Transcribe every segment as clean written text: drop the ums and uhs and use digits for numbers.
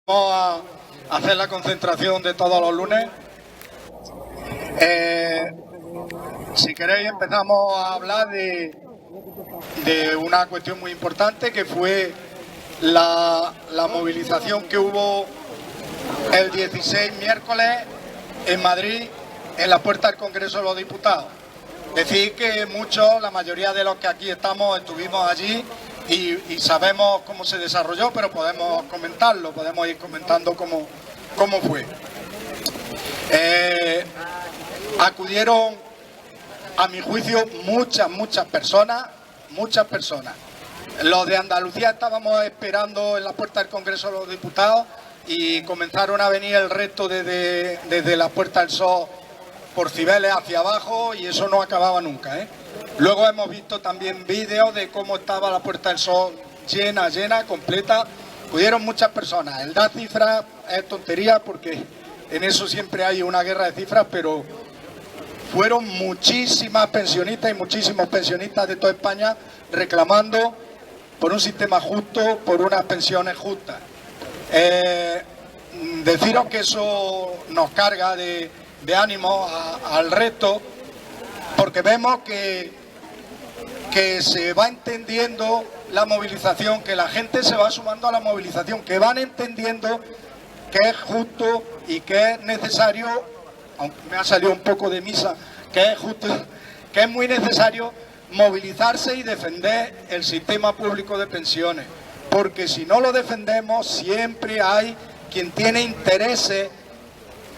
Vamos a hacer la concentración de todos los lunes. Si queréis empezamos a hablar de una cuestión muy importante, que fue la movilización que hubo el 16 miércoles en Madrid, en la puerta del Congreso de los Diputados. Decir que muchos, la mayoría de los que aquí estamos, estuvimos allí y sabemos cómo se desarrolló, pero podemos comentarlo, podemos ir comentando cómo fue. Acudieron, a mi juicio, muchas personas. Los de Andalucía estábamos esperando en la puerta del Congreso de los Diputados y comenzaron a venir el resto desde la Puerta del Sol por Cibeles hacia abajo, y eso no acababa nunca, ¿eh? Luego hemos visto también vídeos de cómo estaba la Puerta del Sol llena, completa. Acudieron muchas personas. El dar cifras es tontería, porque en eso siempre hay una guerra de cifras, pero fueron muchísimas pensionistas y muchísimos pensionistas de toda España reclamando por un sistema justo, por unas pensiones justas. Deciros que eso nos carga de ánimo al resto, porque vemos que se va entendiendo la movilización, que la gente se va sumando a la movilización, que van entendiendo que es justo y que es necesario, aunque me ha salido un poco de misa, que es justo, que es muy necesario movilizarse y defender el sistema público de pensiones, porque si no lo defendemos siempre hay quien tiene intereses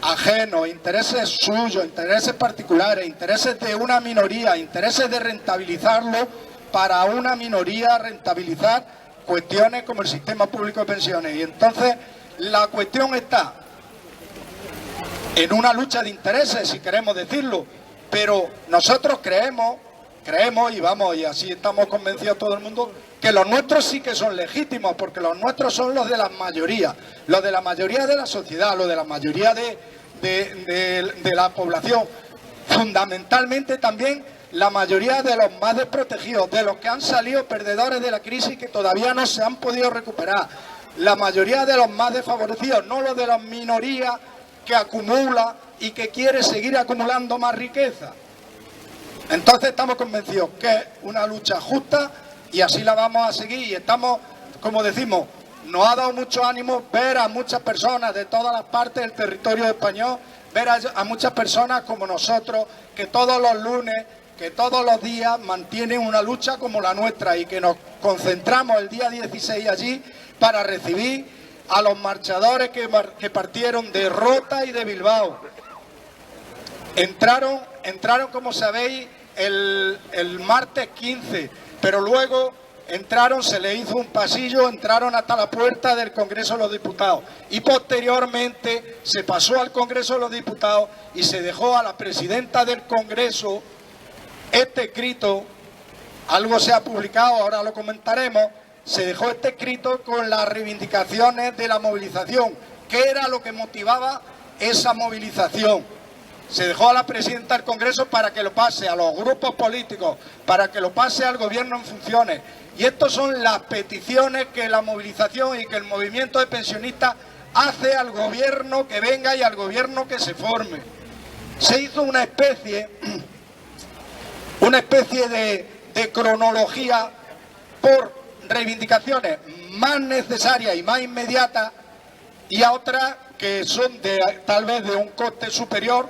ajenos, intereses suyos, intereses particulares, intereses de una minoría, intereses de rentabilizarlo para una minoría, rentabilizar cuestiones como el sistema público de pensiones. Y entonces la cuestión está en una lucha de intereses, si queremos decirlo, pero nosotros creemos y así estamos convencidos todo el mundo, que los nuestros sí que son legítimos, porque los nuestros son los de la mayoría de la sociedad, los de la mayoría de la población, fundamentalmente también la mayoría de los más desprotegidos, de los que han salido perdedores de la crisis y que todavía no se han podido recuperar, la mayoría de los más desfavorecidos, no los de las minorías que acumula y que quiere seguir acumulando más riqueza. Entonces estamos convencidos que es una lucha justa y así la vamos a seguir, y estamos, como decimos, nos ha dado mucho ánimo ver a muchas personas de todas las partes del territorio español, ver a muchas personas como nosotros, que todos los lunes, que todos los días mantienen una lucha como la nuestra, y que nos concentramos el día 16 allí para recibir a los marchadores que partieron de Rota y de Bilbao. Entraron, como sabéis, el martes 15, pero luego entraron, se le hizo un pasillo, entraron hasta la puerta del Congreso de los Diputados y posteriormente se pasó al Congreso de los Diputados y se dejó a la presidenta del Congreso este escrito, algo se ha publicado, ahora lo comentaremos, se dejó este escrito con las reivindicaciones de la movilización, qué era lo que motivaba esa movilización. Se dejó a la presidenta del Congreso para que lo pase a los grupos políticos, para que lo pase al gobierno en funciones. Y estas son las peticiones que la movilización y que el movimiento de pensionistas hace al gobierno que venga y al gobierno que se forme. Se hizo una especie de cronología por reivindicaciones más necesarias y más inmediatas, y a otras que son tal vez de un coste superior,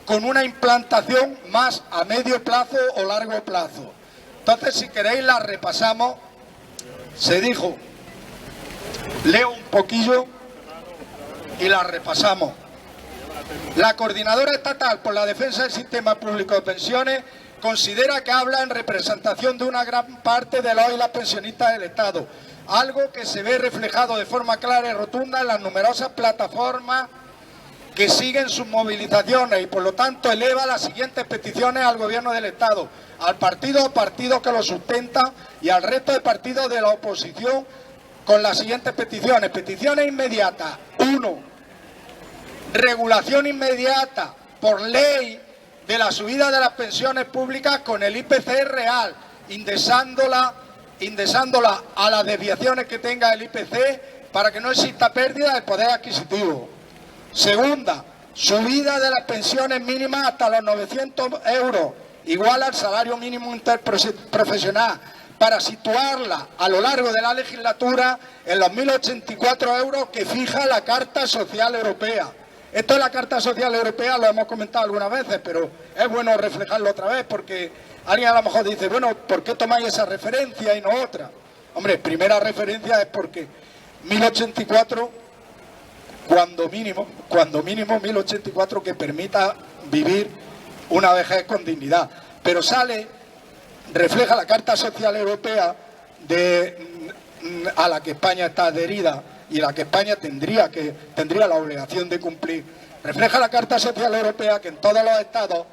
con una implantación más a medio plazo o largo plazo. Entonces, si queréis, la repasamos. Se dijo, leo un poquillo y la repasamos. La Coordinadora Estatal por la Defensa del Sistema Público de Pensiones considera que habla en representación de una gran parte de los y las pensionistas del Estado, algo que se ve reflejado de forma clara y rotunda en las numerosas plataformas que siguen sus movilizaciones, y por lo tanto eleva las siguientes peticiones al Gobierno del Estado, al partido que lo sustenta y al resto de partidos de la oposición, con las siguientes peticiones. Peticiones inmediatas. 1. Regulación inmediata por ley de la subida de las pensiones públicas con el IPC real, indexándola a las desviaciones que tenga el IPC para que no exista pérdida del poder adquisitivo. Segunda, subida de las pensiones mínimas hasta los 900 euros, igual al salario mínimo interprofesional, para situarla a lo largo de la legislatura en los 1.084 euros que fija la Carta Social Europea. Esto de la Carta Social Europea lo hemos comentado algunas veces, pero es bueno reflejarlo otra vez, porque alguien a lo mejor dice, bueno, ¿por qué tomáis esa referencia y no otra? Hombre, primera referencia es porque 1.084, cuando mínimo 1.084 que permita vivir una vejez con dignidad. Pero refleja la Carta Social Europea a la que España está adherida y la que España tendría la obligación de cumplir. Refleja la Carta Social Europea que en todos los estados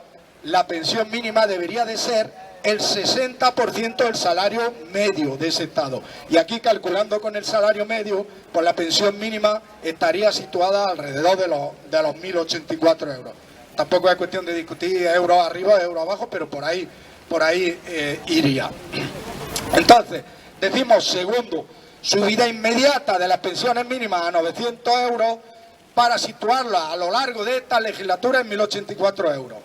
la pensión mínima debería de ser el 60% del salario medio de ese estado. Y aquí, calculando con el salario medio, pues la pensión mínima estaría situada alrededor de los 1.084 euros. Tampoco es cuestión de discutir euros arriba, euros abajo, pero por ahí iría. Entonces, decimos, segundo, subida inmediata de las pensiones mínimas a 900 euros para situarla a lo largo de esta legislatura en 1.084 euros.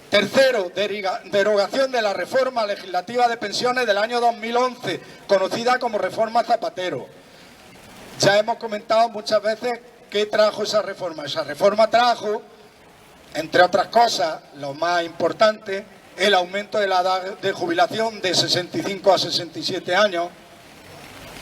Tercero, derogación de la reforma legislativa de pensiones del año 2011, conocida como reforma Zapatero. Ya hemos comentado muchas veces qué trajo esa reforma. Esa reforma trajo, entre otras cosas, lo más importante, el aumento de la edad de jubilación de 65 a 67 años.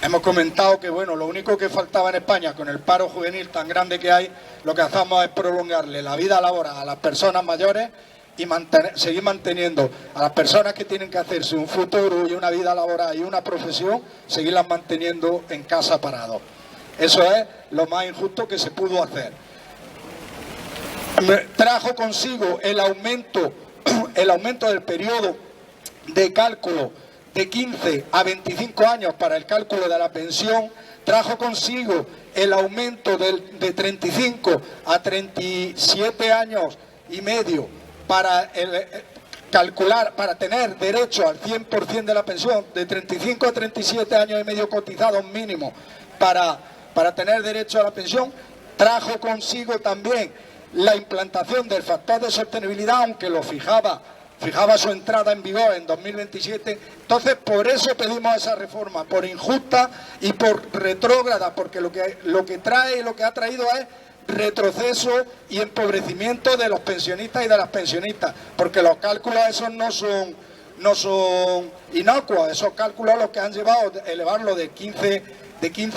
Hemos comentado que, bueno, lo único que faltaba en España, con el paro juvenil tan grande que hay, lo que hacemos es prolongarle la vida laboral a las personas mayores y seguir manteniendo a las personas que tienen que hacerse un futuro y una vida laboral y una profesión, seguirlas manteniendo en casa parados. Eso es lo más injusto que se pudo hacer. Trajo consigo el aumento del periodo de cálculo de 15 a 25 años para el cálculo de la pensión, trajo consigo el aumento de 35 a 37 años y medio para para tener derecho al 100% de la pensión, de 35 a 37 años y medio cotizados mínimo para tener derecho a la pensión. Trajo consigo también la implantación del factor de sostenibilidad, aunque lo fijaba su entrada en vigor en 2027. Entonces, por eso pedimos esa reforma, por injusta y por retrógrada, porque lo que trae y lo que ha traído es retroceso y empobrecimiento de los pensionistas y de las pensionistas, porque los cálculos esos no son inocuos. Esos cálculos los que han llevado a elevarlo de 15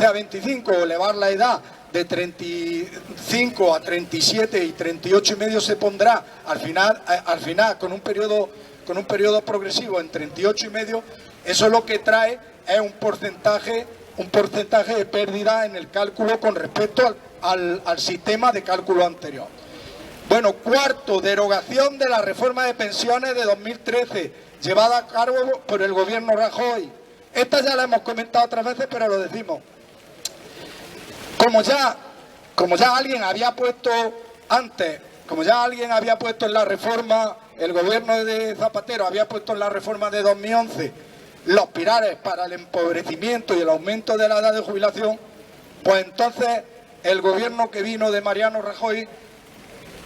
a 25, o elevar la edad de 35 a 37 y 38 y medio se pondrá al final con un periodo progresivo en 38 y medio. Eso lo que trae es un porcentaje de pérdida en el cálculo con respecto al sistema de cálculo anterior. Bueno, cuarto, derogación de la reforma de pensiones de 2013, llevada a cabo por el gobierno Rajoy. Esta ya la hemos comentado otras veces, pero lo decimos. Como ya alguien había puesto antes, en la reforma, el gobierno de Zapatero había puesto en la reforma de 2011 los pilares para el empobrecimiento y el aumento de la edad de jubilación, pues entonces el gobierno que vino de Mariano Rajoy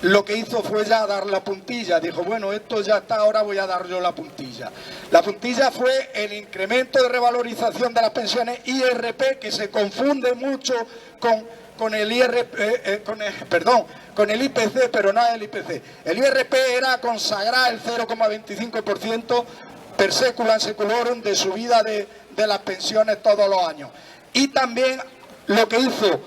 lo que hizo fue ya dar la puntilla. Dijo, bueno, esto ya está, ahora voy a dar yo la puntilla. La puntilla fue el incremento de revalorización de las pensiones IRP, que se confunde mucho con el IPC, pero no es el IPC. El IRP era consagrar el 0,25% per seculum seculorum de subida de las pensiones todos los años. Y también lo que hizo,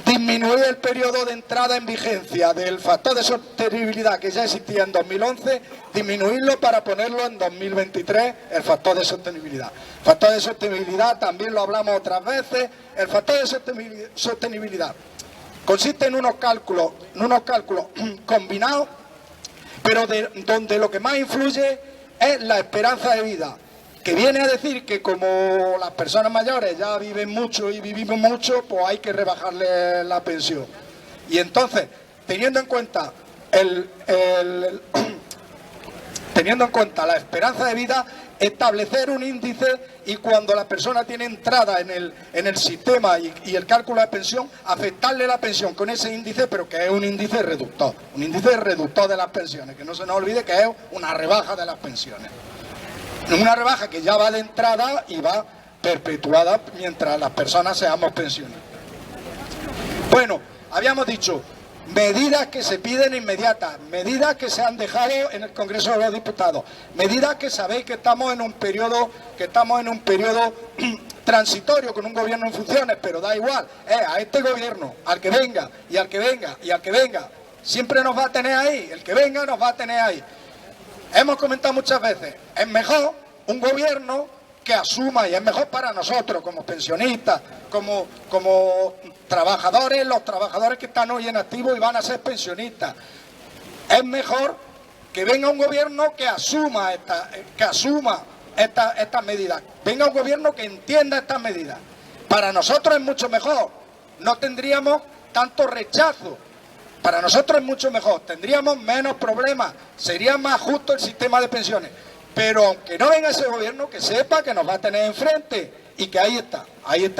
disminuir el periodo de entrada en vigencia del factor de sostenibilidad que ya existía en 2011, disminuirlo para ponerlo en 2023, el factor de sostenibilidad. Factor de sostenibilidad también lo hablamos otras veces. El factor de sostenibilidad consiste en unos cálculos combinados, pero donde lo que más influye es la esperanza de vida, que viene a decir que como las personas mayores ya viven mucho y vivimos mucho, pues hay que rebajarle la pensión. Y entonces, teniendo en cuenta la esperanza de vida, establecer un índice y cuando la persona tiene entrada en el sistema y el cálculo de pensión, afectarle la pensión con ese índice, pero que es un índice reductor de las pensiones, que no se nos olvide que es una rebaja de las pensiones. Una rebaja que ya va de entrada y va perpetuada mientras las personas seamos pensionistas. Bueno, habíamos dicho medidas que se piden inmediatas, medidas que se han dejado en el Congreso de los Diputados, medidas que sabéis que estamos en un periodo transitorio con un gobierno en funciones, pero da igual, a este gobierno, al que venga y al que venga y al que venga, siempre nos va a tener ahí, el que venga nos va a tener ahí. Hemos comentado muchas veces, es mejor un gobierno que asuma, y es mejor para nosotros como pensionistas, como trabajadores, los trabajadores que están hoy en activo y van a ser pensionistas. Es mejor que venga un gobierno que asuma estas medidas, venga un gobierno que entienda estas medidas. Para nosotros es mucho mejor, no tendríamos tanto rechazo. Para nosotros es mucho mejor, tendríamos menos problemas, sería más justo el sistema de pensiones. Pero aunque no venga ese gobierno, que sepa que nos va a tener enfrente y que ahí está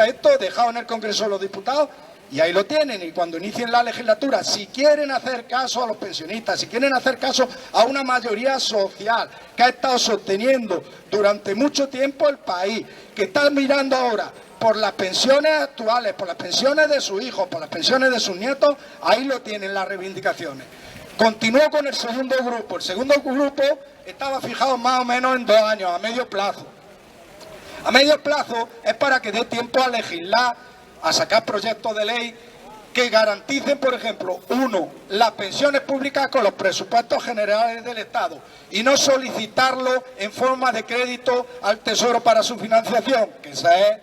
esto dejado en el Congreso de los Diputados y ahí lo tienen. Y cuando inicien la legislatura, si quieren hacer caso a los pensionistas, si quieren hacer caso a una mayoría social que ha estado sosteniendo durante mucho tiempo el país, que está mirando ahora por las pensiones actuales, por las pensiones de sus hijos, por las pensiones de sus nietos, ahí lo tienen las reivindicaciones. Continúo con el segundo grupo. El segundo grupo estaba fijado más o menos en 2 años, a medio plazo. A medio plazo es para que dé tiempo a legislar, a sacar proyectos de ley que garanticen, por ejemplo, las pensiones públicas con los presupuestos generales del Estado y no solicitarlo en forma de crédito al Tesoro para su financiación, que esa es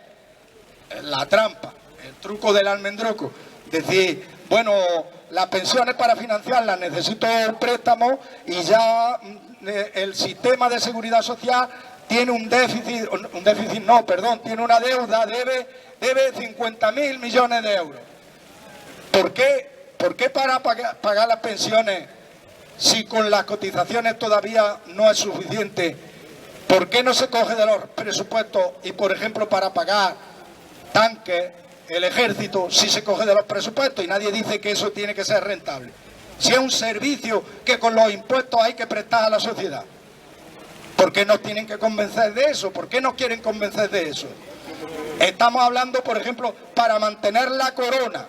la trampa, el truco del almendruco. Decir, bueno, las pensiones para financiarlas necesito un préstamo y ya el sistema de seguridad social tiene tiene una deuda, debe 50.000 millones de euros. ¿Por qué para pagar las pensiones, si con las cotizaciones todavía no es suficiente, por qué no se coge de los presupuestos y, por ejemplo, para pagar tanques, el ejército, si se coge de los presupuestos? Y nadie dice que eso tiene que ser rentable. Si es un servicio que con los impuestos hay que prestar a la sociedad, ¿por qué nos tienen que convencer de eso? ¿Por qué nos quieren convencer de eso? Estamos hablando, por ejemplo, para mantener la corona.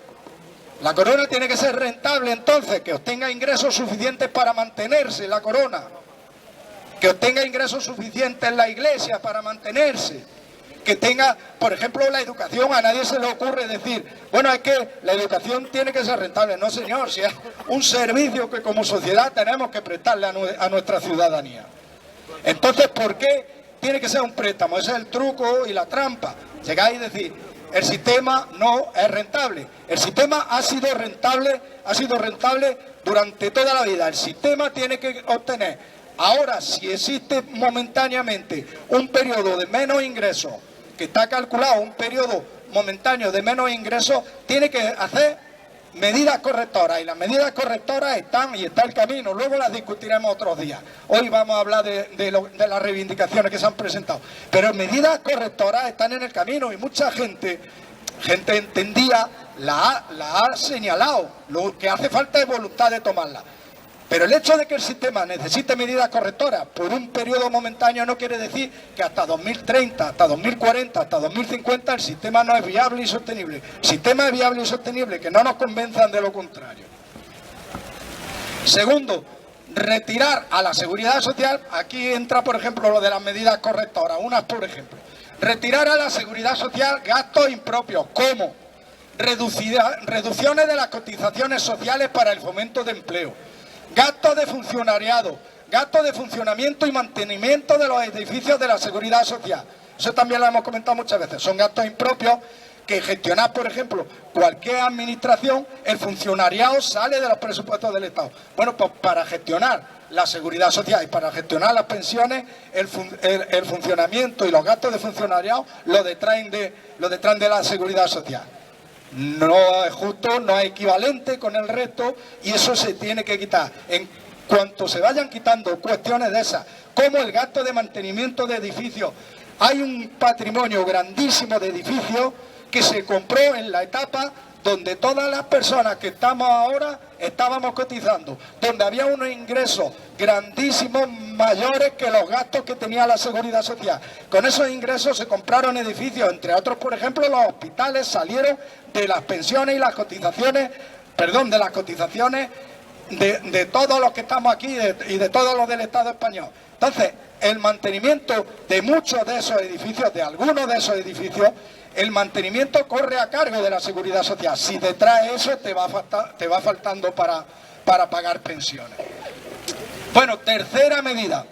La corona tiene que ser rentable, entonces, que obtenga ingresos suficientes para mantenerse la corona, que obtenga ingresos suficientes en la iglesia para mantenerse, que tenga, por ejemplo, la educación. A nadie se le ocurre decir, bueno, es que la educación tiene que ser rentable. No, señor, si es un servicio que como sociedad tenemos que prestarle a nuestra ciudadanía. Entonces, ¿por qué tiene que ser un préstamo? Ese es el truco y la trampa. Llegáis y decir, el sistema no es rentable. El sistema ha sido rentable durante toda la vida. El sistema tiene que obtener. Ahora, si existe momentáneamente un periodo de menos ingresos, que está calculado un periodo momentáneo de menos ingresos, tiene que hacer medidas correctoras, y las medidas correctoras están y está el camino. Luego las discutiremos otros días. Hoy vamos a hablar de las reivindicaciones que se han presentado, pero medidas correctoras están en el camino y mucha gente entendía, la ha señalado. Lo que hace falta es voluntad de tomarla. Pero el hecho de que el sistema necesite medidas correctoras por un periodo momentáneo no quiere decir que hasta 2030, hasta 2040, hasta 2050 el sistema no es viable y sostenible. El sistema es viable y sostenible, que no nos convenzan de lo contrario. Segundo, retirar a la seguridad social. Aquí entra, por ejemplo, lo de las medidas correctoras. Unas, por ejemplo, retirar a la seguridad social gastos impropios. ¿Cómo? Reducciones de las cotizaciones sociales para el fomento de empleo. Gastos de funcionariado, gastos de funcionamiento y mantenimiento de los edificios de la seguridad social. Eso también lo hemos comentado muchas veces. Son gastos impropios que gestionar, por ejemplo, cualquier administración, el funcionariado sale de los presupuestos del Estado. Bueno, pues para gestionar la seguridad social y para gestionar las pensiones, el funcionamiento y los gastos de funcionariado lo detraen de la seguridad social. No es justo, no es equivalente con el resto y eso se tiene que quitar. cuanto se vayan quitando cuestiones de esas, como el gasto de mantenimiento de edificios, hay un patrimonio grandísimo de edificios que se compró en la etapa donde todas las personas que estamos ahora estábamos cotizando, donde había unos ingresos grandísimos mayores que los gastos que tenía la Seguridad Social. Con esos ingresos se compraron edificios, entre otros, por ejemplo, los hospitales salieron de las pensiones y las cotizaciones, perdón, de las cotizaciones de todos los que estamos aquí y de todos los del Estado español. Entonces, el mantenimiento de muchos de esos edificios, de algunos de esos edificios, el mantenimiento corre a cargo de la Seguridad Social. Si detrás de eso te va faltando para pagar pensiones. Bueno, tercera medida.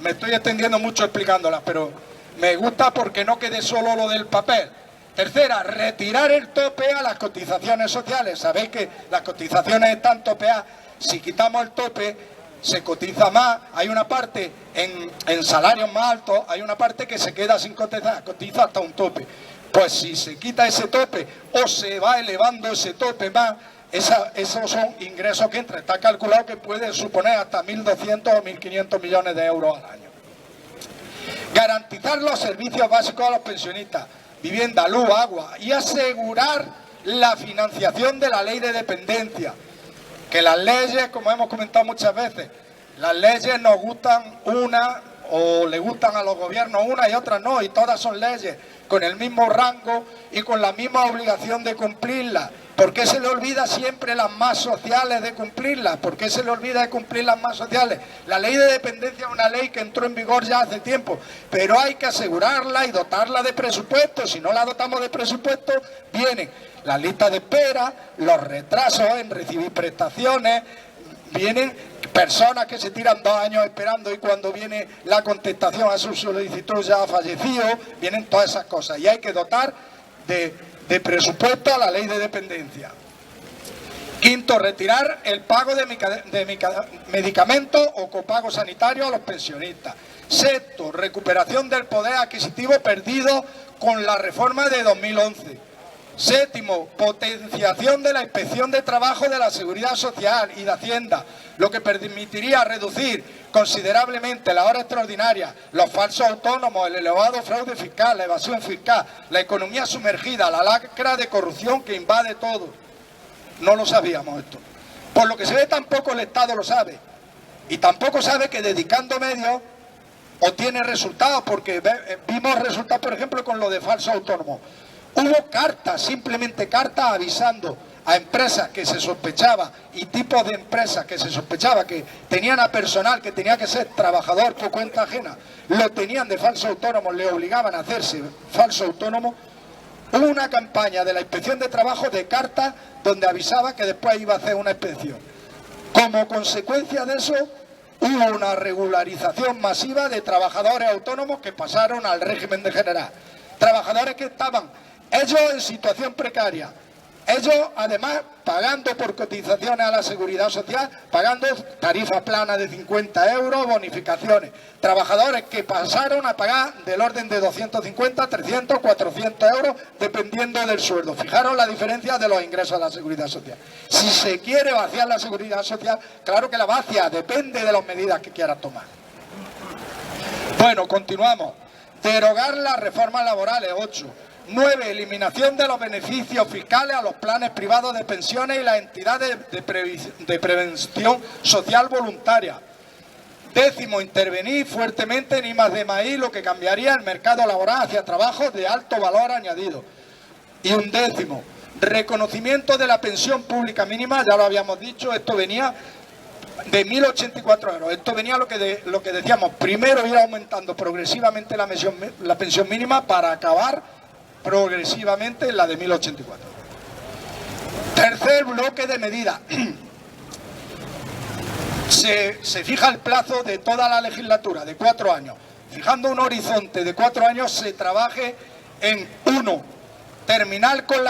Me estoy extendiendo mucho explicándola, pero me gusta porque no quede solo lo del papel. Tercera, retirar el tope a las cotizaciones sociales. Sabéis que las cotizaciones están topeadas. Si quitamos el tope, se cotiza más. Hay una parte en salarios más altos, hay una parte que se queda sin cotizar, cotiza hasta un tope. Pues si se quita ese tope o se va elevando ese tope más, esos son ingresos que entran. Está calculado que puede suponer hasta 1.200 o 1.500 millones de euros al año. Garantizar los servicios básicos a los pensionistas, vivienda, luz, agua, y asegurar la financiación de la ley de dependencia. Que las leyes, como hemos comentado muchas veces, las leyes nos gustan una o le gustan a los gobiernos una y otras no, y todas son leyes con el mismo rango y con la misma obligación de cumplirlas. ¿Por qué se le olvida siempre las más sociales de cumplirlas? ¿Por qué se le olvida de cumplir las más sociales? La ley de dependencia es una ley que entró en vigor ya hace tiempo, pero hay que asegurarla y dotarla de presupuesto. Si no la dotamos de presupuesto, vienen las listas de espera, los retrasos en recibir prestaciones, vienen personas que se tiran 2 años esperando y cuando viene la contestación a su solicitud ya ha fallecido, vienen todas esas cosas y hay que dotar de presupuesto a la ley de dependencia. Quinto, retirar el pago de medicamentos o copago sanitario a los pensionistas. Sexto, recuperación del poder adquisitivo perdido con la reforma de 2011. Séptimo, potenciación de la Inspección de Trabajo de la Seguridad Social y de Hacienda, lo que permitiría reducir considerablemente la hora extraordinaria, los falsos autónomos, el elevado fraude fiscal, la evasión fiscal, la economía sumergida, la lacra de corrupción que invade todo. No lo sabíamos esto. Por lo que se ve, tampoco el Estado lo sabe. Y tampoco sabe que dedicando medios obtiene resultados, porque vimos resultados, por ejemplo, con lo de falsos autónomos. Hubo cartas, simplemente cartas avisando a empresas que se sospechaba y tipos de empresas que se sospechaba que tenían a personal que tenía que ser trabajador por cuenta ajena, lo tenían de falso autónomo, le obligaban a hacerse falso autónomo. Hubo una campaña de la Inspección de Trabajo de cartas donde avisaba que después iba a hacer una inspección. Como consecuencia de eso, hubo una regularización masiva de trabajadores autónomos que pasaron al régimen de general. Trabajadores que estaban ellos en situación precaria, ellos además pagando por cotizaciones a la Seguridad Social, pagando tarifa plana de 50 euros, bonificaciones. Trabajadores que pasaron a pagar del orden de 250, 300, 400 euros, dependiendo del sueldo. Fijaros la diferencia de los ingresos a la Seguridad Social. Si se quiere vaciar la Seguridad Social, claro que la vacía, depende de las medidas que quiera tomar. Bueno, continuamos. Derogar las reformas laborales, 8. 9. Eliminación de los beneficios fiscales a los planes privados de pensiones y las entidades de prevención social voluntaria. 10. Intervenir fuertemente en I+D+I, lo que cambiaría el mercado laboral hacia trabajos de alto valor añadido. Y 11. Reconocimiento de la pensión pública mínima, ya lo habíamos dicho, esto venía de 1.084 euros. Esto venía lo que decíamos, primero ir aumentando progresivamente la pensión mínima para acabar progresivamente en la de 1.084. Tercer bloque de medidas. Se fija el plazo de toda la legislatura, de 4 años. Fijando un horizonte de 4 años, se trabaje en 1. Terminar con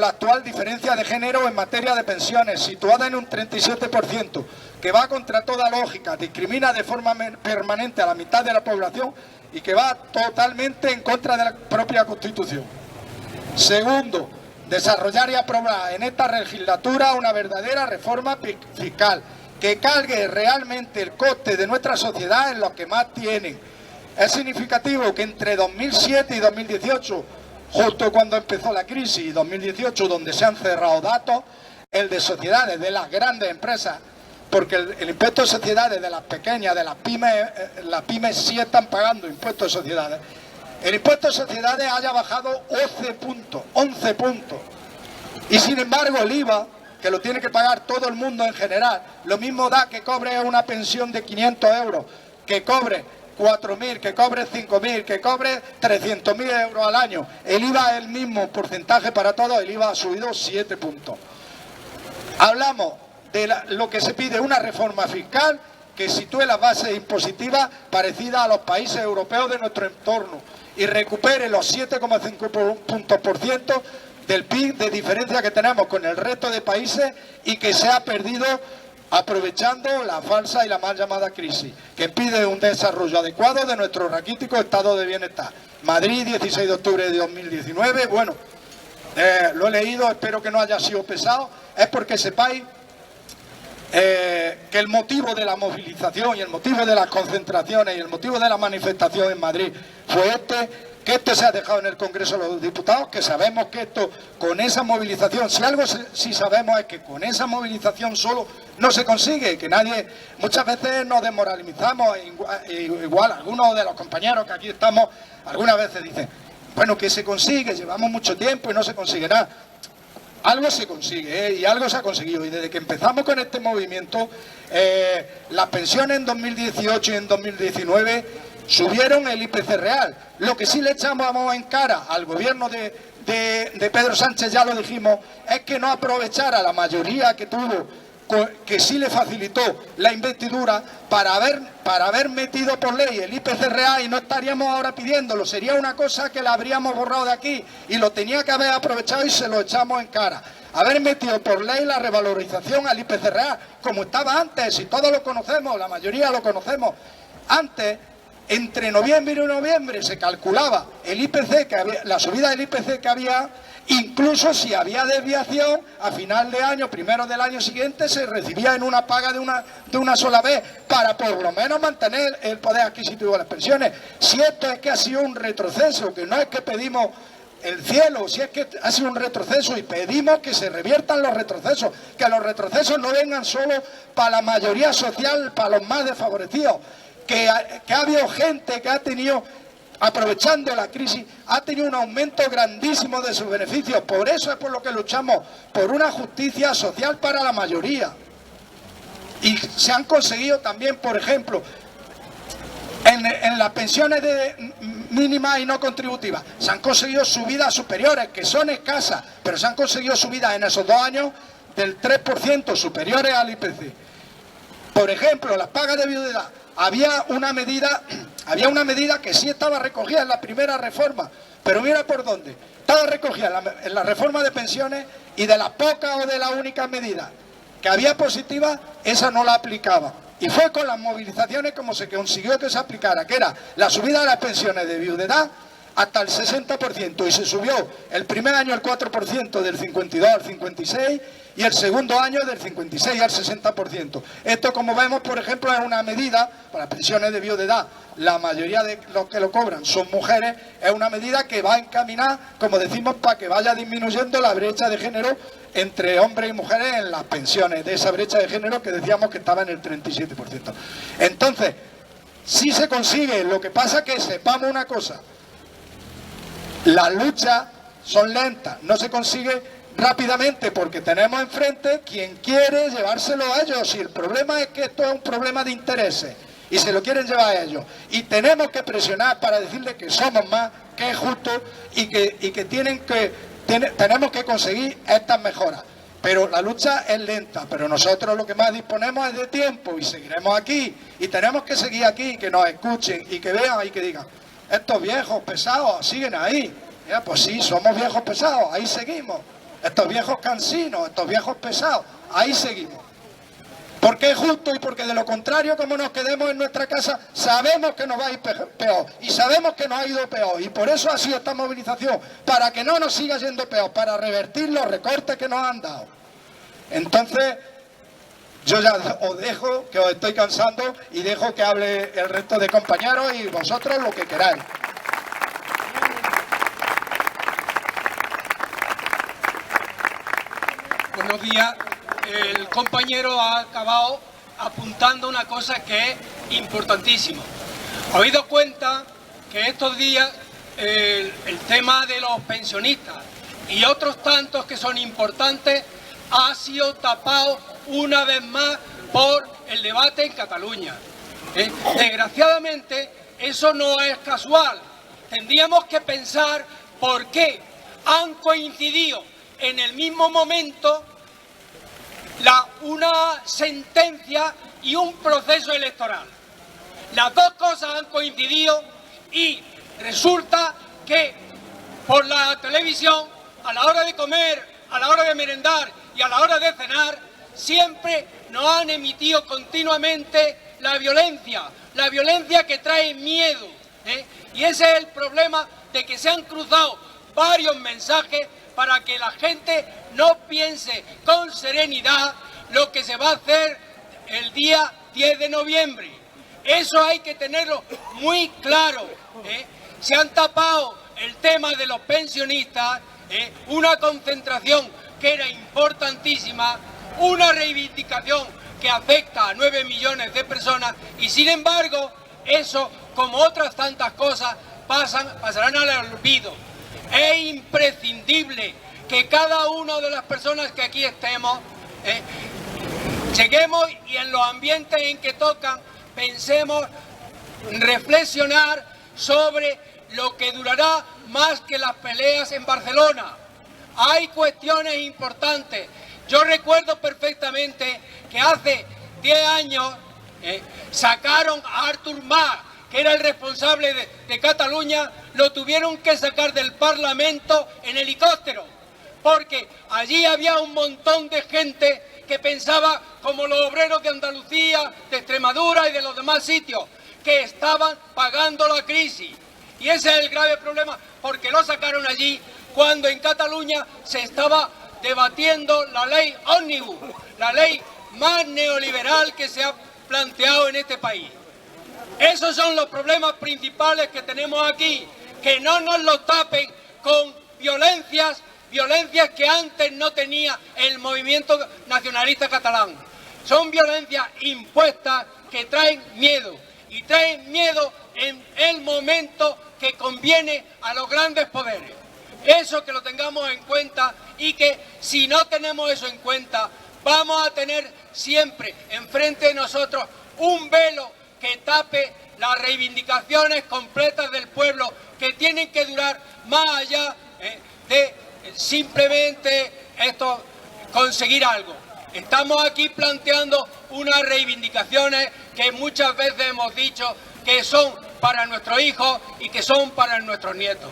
la actual diferencia de género en materia de pensiones, situada en un 37%, que va contra toda lógica, discrimina de forma permanente a la mitad de la población y que va totalmente en contra de la propia Constitución. Segundo, desarrollar y aprobar en esta legislatura una verdadera reforma fiscal que cargue realmente el coste de nuestra sociedad en los que más tienen. Es significativo que entre 2007 y 2018, justo cuando empezó la crisis, y 2018, donde se han cerrado datos, el de sociedades de las grandes empresas, porque el impuesto de sociedades de las pequeñas, de las pymes sí están pagando impuestos de sociedades. El impuesto de sociedades haya bajado 11 puntos. Y sin embargo el IVA, que lo tiene que pagar todo el mundo en general, lo mismo da que cobre una pensión de 500 euros, que cobre 4.000, que cobre 5.000, que cobre 300.000 euros al año. El IVA es el mismo porcentaje para todos, el IVA ha subido 7 puntos. Hablamos de lo que se pide, una reforma fiscal que sitúe las bases impositivas parecidas a los países europeos de nuestro entorno y recupere los 7,5 puntos por ciento del PIB de diferencia que tenemos con el resto de países y que se ha perdido aprovechando la falsa y la mal llamada crisis, que impide un desarrollo adecuado de nuestro raquítico estado de bienestar. Madrid, 16 de octubre de 2019, bueno, lo he leído, espero que no haya sido pesado, es porque sepáis que el motivo de la movilización y el motivo de las concentraciones y el motivo de la manifestación en Madrid fue que esto se ha dejado en el Congreso de los Diputados, que sabemos que esto, con esa movilización, si algo sí sabemos es que con esa movilización solo no se consigue, que nadie, muchas veces nos desmoralizamos, igual algunos de los compañeros que aquí estamos, algunas veces dicen, bueno, que se consigue, llevamos mucho tiempo y no se consigue nada. Algo se consigue, y algo se ha conseguido, y desde que empezamos con este movimiento, las pensiones en 2018 y en 2019 subieron el IPC real. Lo que sí le echamos en cara al gobierno de Pedro Sánchez, ya lo dijimos, es que no aprovechara la mayoría que tuvo, que sí le facilitó la investidura para haber metido por ley el IPC real, y no estaríamos ahora pidiéndolo, sería una cosa que la habríamos borrado de aquí y lo tenía que haber aprovechado y se lo echamos en cara. Haber metido por ley la revalorización al IPC real, como estaba antes, y todos lo conocemos, la mayoría lo conocemos. Antes, entre noviembre y noviembre se calculaba el IPC que había, la subida del IPC que había, incluso si había desviación, a final de año, primero del año siguiente, se recibía en una paga de una sola vez, para por lo menos mantener el poder adquisitivo de las pensiones. Si esto es que ha sido un retroceso, que no es que pedimos el cielo, si es que ha sido un retroceso y pedimos que se reviertan los retrocesos, que los retrocesos no vengan solo para la mayoría social, para los más desfavorecidos, que ha habido gente que ha tenido, aprovechando la crisis, ha tenido un aumento grandísimo de sus beneficios. Por eso es por lo que luchamos, por una justicia social para la mayoría. Y se han conseguido también, por ejemplo, en las pensiones mínimas y no contributivas, se han conseguido subidas superiores, que son escasas, pero se han conseguido subidas en esos 2 años del 3% superiores al IPC. Por ejemplo, las pagas de viudedad. Había una medida que sí estaba recogida en la primera reforma, pero mira por dónde. Estaba recogida en la reforma de pensiones, y de las pocas o de la única medida que había positiva, esa no la aplicaba. Y fue con las movilizaciones como se consiguió que se aplicara, que era la subida de las pensiones de viudedad hasta el 60%, y se subió el primer año el 4%, del 52 al 56, y el segundo año del 56 al 60%. Esto, como vemos, por ejemplo, es una medida para las pensiones de viudedad. La mayoría de los que lo cobran son mujeres. Es una medida que va a encaminar, como decimos, para que vaya disminuyendo la brecha de género entre hombres y mujeres en las pensiones, de esa brecha de género que decíamos que estaba en el 37%. Entonces, sí se consigue. Lo que pasa es que sepamos una cosa: las luchas son lentas, no se consigue rápidamente, porque tenemos enfrente quien quiere llevárselo a ellos, y el problema es que esto es un problema de intereses y se lo quieren llevar a ellos, y tenemos que presionar para decirles que somos más, que es justo, y que tenemos que conseguir estas mejoras. Pero la lucha es lenta, pero nosotros lo que más disponemos es de tiempo, y seguiremos aquí, y tenemos que seguir aquí, que nos escuchen y que vean y que digan: estos viejos pesados siguen ahí. Pues sí, somos viejos pesados, ahí seguimos. Estos viejos cansinos, estos viejos pesados, ahí seguimos. Porque es justo, y porque de lo contrario, como nos quedemos en nuestra casa, sabemos que nos va a ir peor, y sabemos que nos ha ido peor, y por eso ha sido esta movilización, para que no nos siga yendo peor, para revertir los recortes que nos han dado. Entonces, Yo ya os dejo, que os estoy cansando, y dejo que hable el resto de compañeros y vosotros lo que queráis. Buenos días. El compañero ha acabado apuntando una cosa que es importantísima. ¿Habéis dado cuenta que estos días el tema de los pensionistas y otros tantos que son importantes ha sido tapado una vez más por el debate en Cataluña? Desgraciadamente eso no es casual. Tendríamos que pensar por qué han coincidido en el mismo momento una sentencia y un proceso electoral. Las dos cosas han coincidido y resulta que por la televisión, a la hora de comer, a la hora de merendar y a la hora de cenar, siempre nos han emitido continuamente la violencia que trae miedo, y ese es el problema, de que se han cruzado varios mensajes para que la gente no piense con serenidad lo que se va a hacer el día 10 de noviembre. Eso hay que tenerlo muy claro. Se han tapado el tema de los pensionistas, una concentración que era importantísima, una reivindicación que afecta a 9 millones de personas, y sin embargo, eso, como otras tantas cosas, pasarán al olvido. Es imprescindible que cada una de las personas que aquí estemos, lleguemos y en los ambientes en que tocan, pensemos, reflexionar sobre lo que durará más que las peleas en Barcelona. Hay cuestiones importantes. Yo recuerdo perfectamente que hace 10 años sacaron a Artur Mas, que era el responsable de Cataluña, lo tuvieron que sacar del Parlamento en helicóptero, porque allí había un montón de gente que pensaba como los obreros de Andalucía, de Extremadura y de los demás sitios, que estaban pagando la crisis. Y ese es el grave problema, porque lo sacaron allí cuando en Cataluña se estaba debatiendo la ley ómnibus, la ley más neoliberal que se ha planteado en este país. Esos son los problemas principales que tenemos aquí, que no nos los tapen con violencias que antes no tenía el movimiento nacionalista catalán. Son violencias impuestas que traen miedo, y traen miedo en el momento que conviene a los grandes poderes. Eso que lo tengamos en cuenta, y que si no tenemos eso en cuenta, vamos a tener siempre enfrente de nosotros un velo que tape las reivindicaciones completas del pueblo, que tienen que durar más allá de simplemente esto, conseguir algo. Estamos aquí planteando unas reivindicaciones que muchas veces hemos dicho que son para nuestros hijos y que son para nuestros nietos.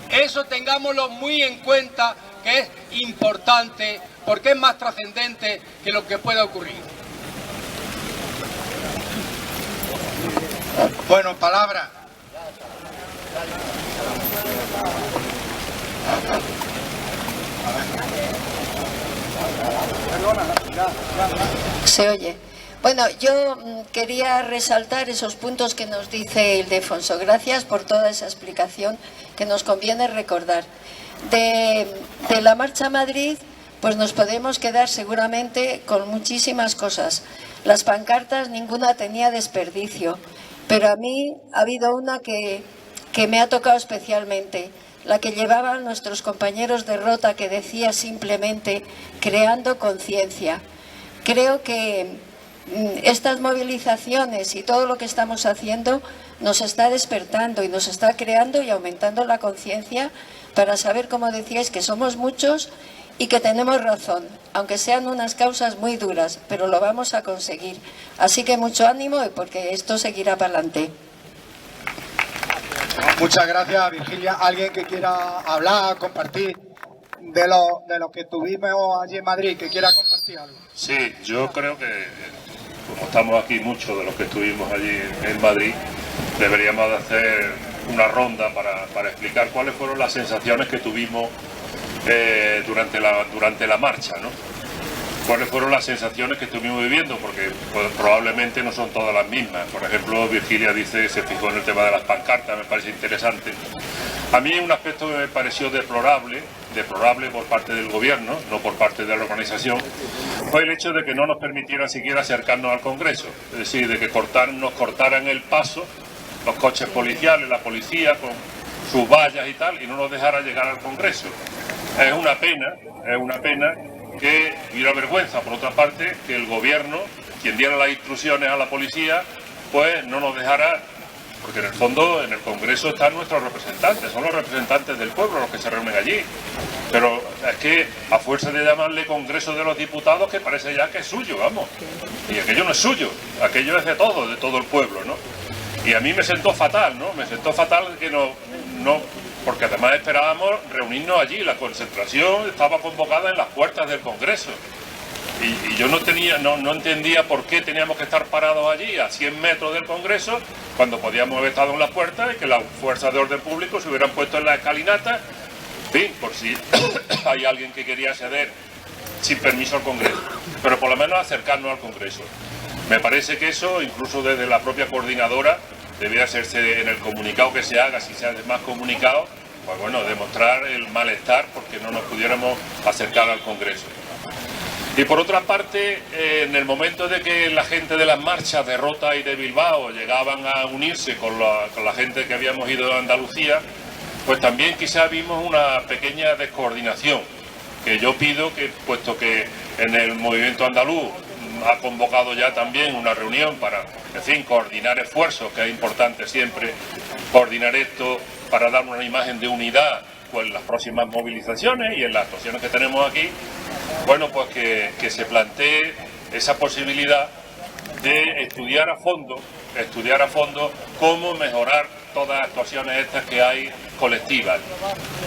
Eso tengámoslo muy en cuenta, que es importante, porque es más trascendente que lo que pueda ocurrir. Bueno, palabra. Se oye. Bueno, yo quería resaltar esos puntos que nos dice Ildefonso. Gracias por toda esa explicación que nos conviene recordar. De la Marcha a Madrid, pues nos podemos quedar seguramente con muchísimas cosas. Las pancartas, ninguna tenía desperdicio, pero a mí ha habido una que me ha tocado especialmente, la que llevaban nuestros compañeros de Rota, que decía simplemente creando conciencia. Creo que estas movilizaciones y todo lo que estamos haciendo nos está despertando y nos está creando y aumentando la conciencia para saber, como decíais, que somos muchos y que tenemos razón, aunque sean unas causas muy duras, pero lo vamos a conseguir. Así que mucho ánimo, porque esto seguirá para adelante. Muchas gracias, Virgilia. ¿Alguien que quiera hablar, compartir de lo que tuvimos allí en Madrid, que quiera compartir algo? Sí, yo creo que, como estamos aquí muchos de los que estuvimos allí en Madrid, deberíamos de hacer una ronda para explicar cuáles fueron las sensaciones que tuvimos durante la marcha, ¿no? cuáles fueron las sensaciones que estuvimos viviendo, porque pues, probablemente no son todas las mismas. Por ejemplo, Virgilia dice, se fijó en el tema de las pancartas, me parece interesante. A mí un aspecto que me pareció deplorable por parte del gobierno, no por parte de la organización, fue el hecho de que no nos permitieran siquiera acercarnos al Congreso, es decir, de que nos cortaran el paso los coches policiales, la policía con sus vallas y tal, y no nos dejara llegar al Congreso. Es una pena que, y una vergüenza, por otra parte, que el gobierno, quien diera las instrucciones a la policía, pues no nos dejara, porque en el fondo en el Congreso están nuestros representantes, son los representantes del pueblo los que se reúnen allí. Pero es que a fuerza de llamarle Congreso de los Diputados, que parece ya que es suyo, vamos. Y aquello no es suyo, aquello es de todo el pueblo, ¿no? Y a mí me sentó fatal, ¿no? Me sentó fatal que no porque además esperábamos reunirnos allí. La concentración estaba convocada en las puertas del Congreso. Y yo no entendía por qué teníamos que estar parados allí a 100 metros del Congreso cuando podíamos haber estado en las puertas y que las fuerzas de orden público se hubieran puesto en la escalinata, en fin, por si hay alguien que quería acceder sin permiso al Congreso, pero por lo menos acercarnos al Congreso. Me parece que eso, incluso desde la propia coordinadora, debía hacerse en el comunicado que se haga, si se hace más comunicado, pues bueno, demostrar el malestar porque no nos pudiéramos acercar al Congreso. Y por otra parte, en el momento de que la gente de las marchas de Rota y de Bilbao llegaban a unirse con la gente que habíamos ido a Andalucía, pues también quizá vimos una pequeña descoordinación, que yo pido que, puesto que en el movimiento andaluz ha convocado ya también una reunión para, en fin, coordinar esfuerzos, que es importante siempre, coordinar esto para dar una imagen de unidad pues, en las próximas movilizaciones y en las actuaciones que tenemos aquí, bueno, pues que se plantee esa posibilidad de estudiar a fondo cómo mejorar todas las actuaciones estas que hay colectivas.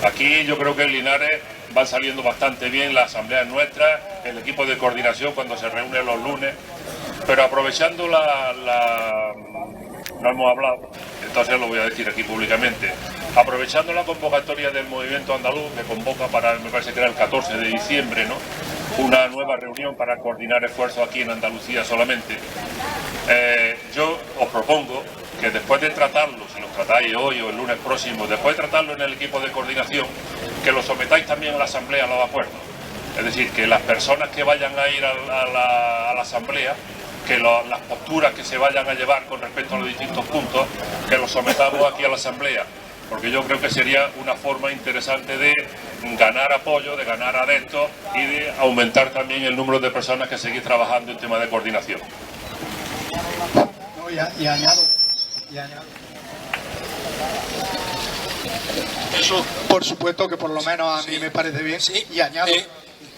Aquí yo creo que en Linares van saliendo bastante bien las asambleas nuestras, el equipo de coordinación cuando se reúne los lunes, pero aprovechando no hemos hablado, entonces lo voy a decir aquí públicamente, aprovechando la convocatoria del movimiento andaluz que convoca para, me parece que era el 14 de diciembre, ¿no?, una nueva reunión para coordinar esfuerzos aquí en Andalucía solamente, yo os propongo que después de tratarlo, si lo tratáis hoy o el lunes próximo, después de tratarlo en el equipo de coordinación, que lo sometáis también a la asamblea, a los acuerdos. Es decir, que las personas que vayan a ir a la asamblea, que las posturas que se vayan a llevar con respecto a los distintos puntos, que los sometamos aquí a la asamblea, porque yo creo que sería una forma interesante de ganar apoyo, de ganar adeptos y de aumentar también el número de personas que seguís trabajando en tema de coordinación. No, y añado. Eso, por supuesto que por lo menos a mí me parece bien, y añado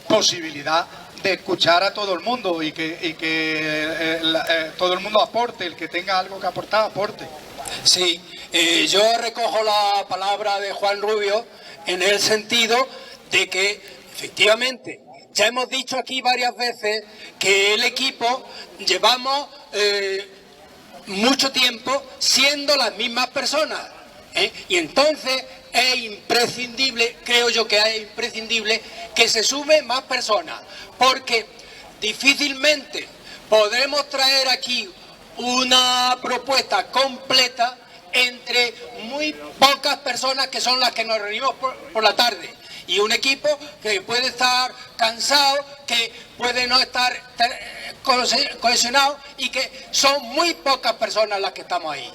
posibilidad de escuchar a todo el mundo y que todo el mundo aporte, el que tenga algo que aportar, aporte. Sí, yo recojo la palabra de Juan Rubio en el sentido de que, efectivamente, ya hemos dicho aquí varias veces que el equipo llevamos mucho tiempo siendo las mismas personas, y entonces es imprescindible, creo yo que es imprescindible que se sumen más personas, porque difícilmente podremos traer aquí una propuesta completa entre muy pocas personas que son las que nos reunimos por la tarde, y un equipo que puede estar cansado, que puede no estar cohesionado, y que son muy pocas personas las que estamos ahí.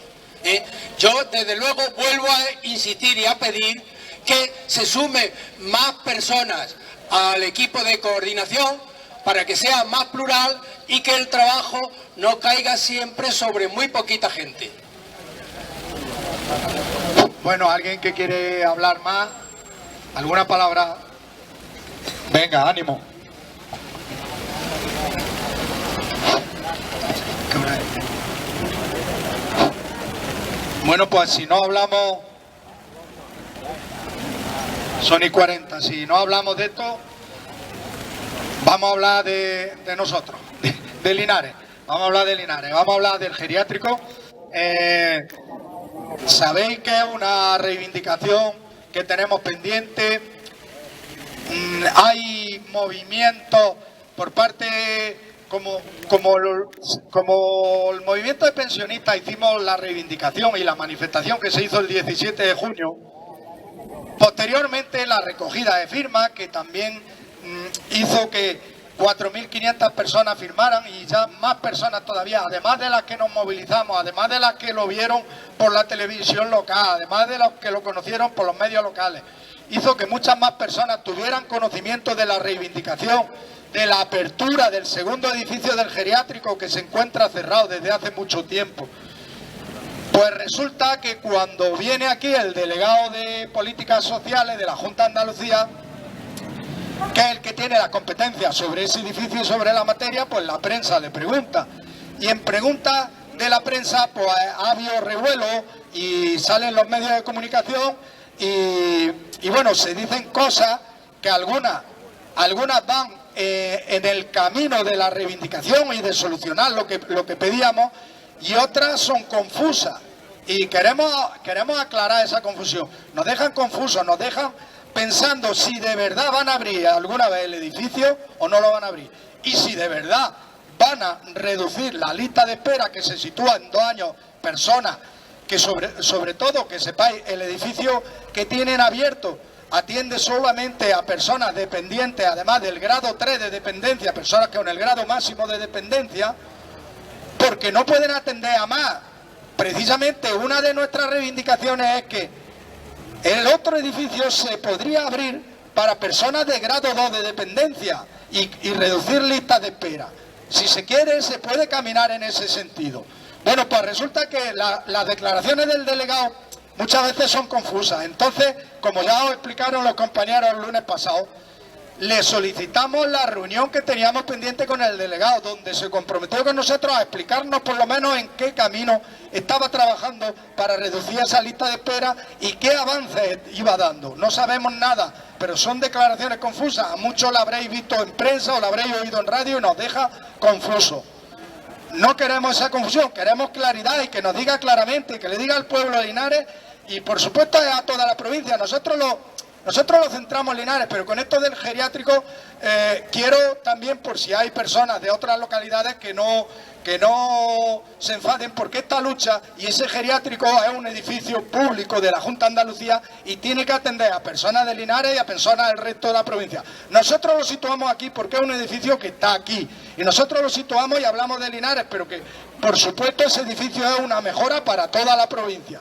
Yo desde luego vuelvo a insistir y a pedir que se sumen más personas al equipo de coordinación para que sea más plural y que el trabajo no caiga siempre sobre muy poquita gente. Bueno, ¿alguien que quiere hablar más? ¿Alguna palabra? Venga, ánimo. Bueno, pues si no hablamos, son y 40, si no hablamos de esto, vamos a hablar de nosotros, de Linares. Vamos a hablar de Linares, vamos a hablar del geriátrico. Sabéis que es una reivindicación que tenemos pendiente. Hay movimientos por parte, como el movimiento de pensionistas hicimos la reivindicación y la manifestación que se hizo el 17 de junio, posteriormente la recogida de firmas, que también hizo que 4.500 personas firmaran y ya más personas todavía, además de las que nos movilizamos, además de las que lo vieron por la televisión local, además de los que lo conocieron por los medios locales, hizo que muchas más personas tuvieran conocimiento de la reivindicación, de la apertura del segundo edificio del geriátrico que se encuentra cerrado desde hace mucho tiempo. Pues resulta que cuando viene aquí el delegado de Políticas Sociales de la Junta de Andalucía, que es el que tiene la competencia sobre ese edificio y sobre la materia, pues la prensa le pregunta. Y en pregunta de la prensa, pues ha habido revuelo y salen los medios de comunicación y bueno, se dicen cosas que algunas van en el camino de la reivindicación y de solucionar lo que pedíamos, y otras son confusas. Y queremos aclarar esa confusión. Nos dejan confusos, nos dejan pensando si de verdad van a abrir alguna vez el edificio o no lo van a abrir. Y si de verdad van a reducir la lista de espera que se sitúa en 2 años, personas que sobre todo, que sepáis, el edificio que tienen abierto atiende solamente a personas dependientes, además del grado 3 de dependencia, personas que con el grado máximo de dependencia, porque no pueden atender a más. Precisamente una de nuestras reivindicaciones es que el otro edificio se podría abrir para personas de grado 2 de dependencia y reducir listas de espera. Si se quiere, se puede caminar en ese sentido. Bueno, pues resulta que las declaraciones del delegado muchas veces son confusas. Entonces, como ya os explicaron los compañeros el lunes pasado, le solicitamos la reunión que teníamos pendiente con el delegado, donde se comprometió con nosotros a explicarnos por lo menos en qué camino estaba trabajando para reducir esa lista de espera y qué avances iba dando. No sabemos nada, pero son declaraciones confusas. A muchos la habréis visto en prensa o la habréis oído en radio y nos deja confusos. No queremos esa confusión, queremos claridad y que nos diga claramente, que le diga al pueblo de Linares y por supuesto a toda la provincia. Nosotros lo centramos en Linares, pero con esto del geriátrico quiero también, por si hay personas de otras localidades que no se enfaden, porque esta lucha y ese geriátrico es un edificio público de la Junta de Andalucía y tiene que atender a personas de Linares y a personas del resto de la provincia. Nosotros lo situamos aquí porque es un edificio que está aquí y nosotros lo situamos y hablamos de Linares, pero que por supuesto ese edificio es una mejora para toda la provincia.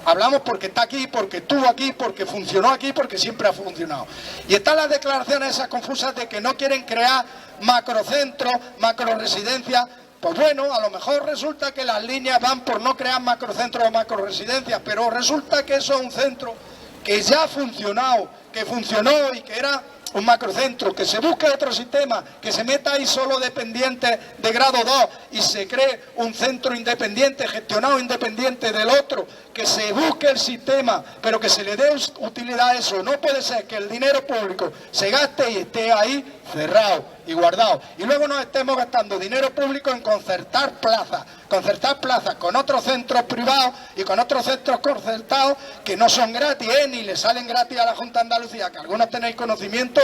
Hablamos porque está aquí, porque estuvo aquí, porque funcionó aquí, porque siempre ha funcionado. Y están las declaraciones esas confusas de que no quieren crear macrocentros, macroresidencias. Pues bueno, a lo mejor resulta que las líneas van por no crear macrocentros o macroresidencias, pero resulta que eso es un centro que ya ha funcionado, que funcionó y que era un macrocentro, que se busque otro sistema, que se meta ahí solo dependientes de grado 2 y se cree un centro independiente, gestionado independiente del otro, que se busque el sistema, pero que se le dé utilidad a eso. No puede ser que el dinero público se gaste y esté ahí cerrado y guardado. Y luego nos estemos gastando dinero público en concertar plazas con otros centros privados y con otros centros concertados que no son gratis, ni le salen gratis a la Junta de Andalucía, que algunos tenéis conocimiento